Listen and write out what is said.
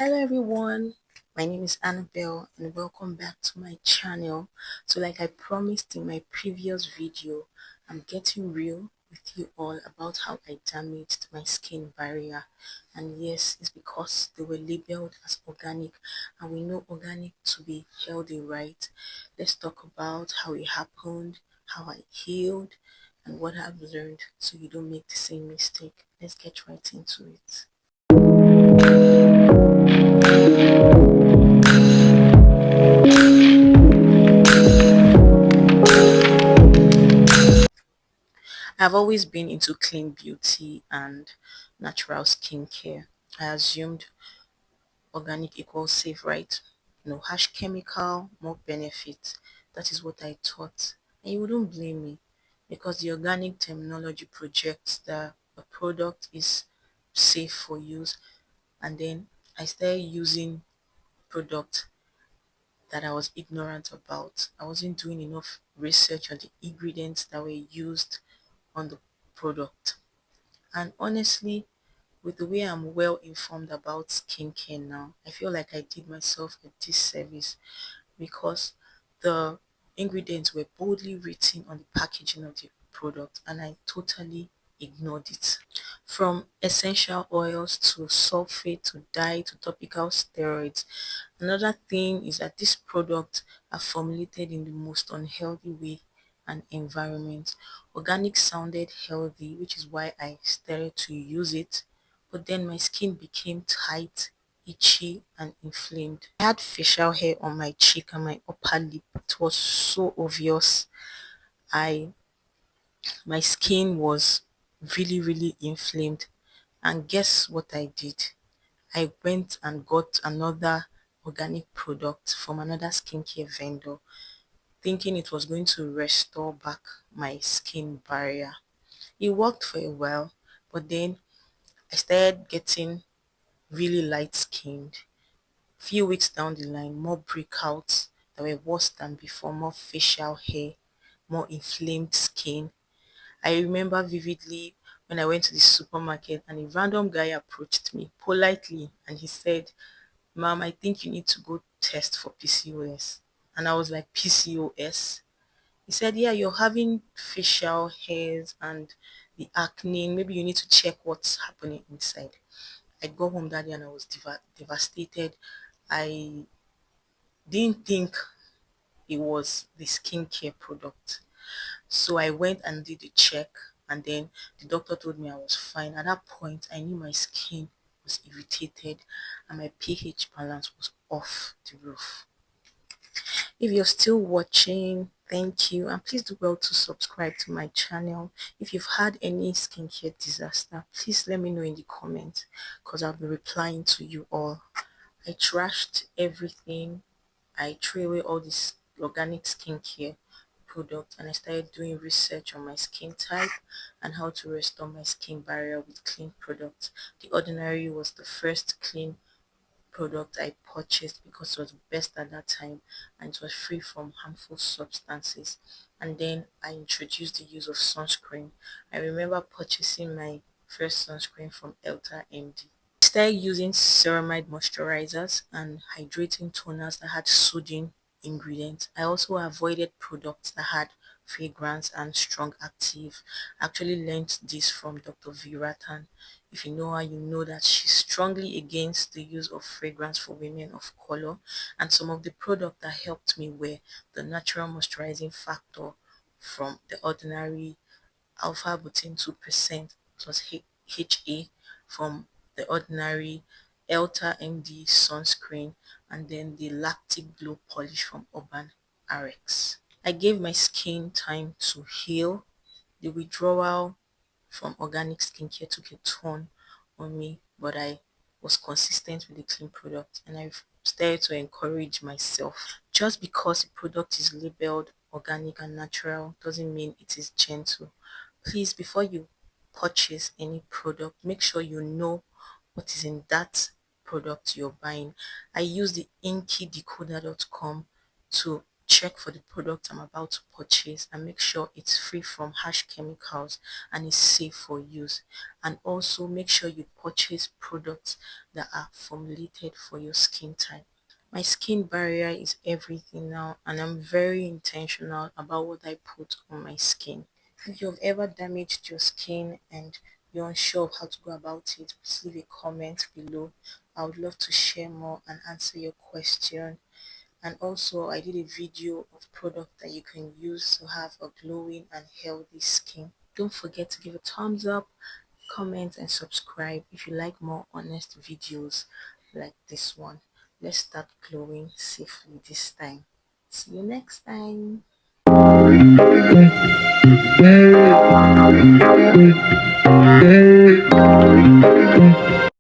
Hello everyone, my name is Annabelle and welcome back to my channel. So like I promised in my previous video, I'm getting real with you all about how I damaged my skin barrier. And yes, it's because they were labeled as organic and we know organic to be healthy, right? Let's talk about how it happened, how I healed, and what I've learned so you don't make the same mistake. Let's get right into it. I've always been into clean beauty and natural skincare. I assumed organic equals safe, right? No harsh chemical, more benefit. That is what I thought. And you wouldn't blame me because the organic terminology projects that a product is safe for use. And then I started using products that I was ignorant about. I wasn't doing enough research on the ingredients that were used on the product. And honestly, with the way I'm well informed about skincare now, I feel like I did myself a disservice because the ingredients were boldly written on the packaging of the product and I totally ignored it. From essential oils to sulfate to dye to topical steroids. Another thing is that these products are formulated in the most unhealthy way and environment. Organic sounded healthy, which is why I started to use it, but then my skin became tight, itchy, and inflamed. I had facial hair on my cheek and my upper lip. It was so obvious. I My skin was really inflamed. And guess what I did? I went and got another organic product from another skincare vendor, thinking it was going to restore back my skin barrier. It worked for a while, but then I started getting really light skinned. Few weeks down the line, more breakouts that were worse than before, more facial hair, more inflamed skin. I remember vividly when I went to the supermarket and a random guy approached me politely and he said, "Ma'am, I think you need to go test for PCOS." And I was like, PCOS? He said, "Yeah, you're having facial hairs and the acne. Maybe you need to check what's happening inside." I got home that day and I was devastated. I didn't think it was the skincare product. So I went and did a check and then the doctor told me I was fine. At that point, I knew my skin was irritated and my pH balance was off the roof. If you're still watching, thank you, and please do well to subscribe to my channel. If you've had any skincare disaster, please let me know in the comments because I'll be replying to you all. I trashed everything. I threw away all this organic skincare product and I started doing research on my skin type and how to restore my skin barrier with clean products. The Ordinary was the first clean product I purchased because it was best at that time and it was free from harmful substances. And then I introduced the use of sunscreen. I remember purchasing my first sunscreen from Elta MD. Started using ceramide moisturizers and hydrating toners that had soothing ingredients. I also avoided products that had fragrance and strong active. I actually learned this from Dr. Viratan. If you know her, you know that she's strongly against the use of fragrance for women of color. And some of the products that helped me were the natural moisturizing factor from the Ordinary, alpha Arbutin 2%, plus HA from the Ordinary, Elta MD sunscreen, and then the Lactic Glow polish from Urban RX. I gave my skin time to heal. The withdrawal from organic skincare took a toll on me, but I was consistent with the clean product and I've started to encourage myself. Just because a product is labeled organic and natural doesn't mean it is gentle. Please, before you purchase any product, make sure you know what is in that product you're buying. I use the inkydecoder.com to check for the product I'm about to purchase and make sure it's free from harsh chemicals and is safe for use. And also make sure you purchase products that are formulated for your skin type. My skin barrier is everything now, and I'm very intentional about what I put on my skin. If you've ever damaged your skin and you're unsure of how to go about it, please leave a comment below. I would love to share more and answer your question. And also, I did a video of product that you can use to have a glowing and healthy skin. Don't forget to give a thumbs up, comment and subscribe if you like more honest videos like this one. Let's start glowing safely this time. See you next time.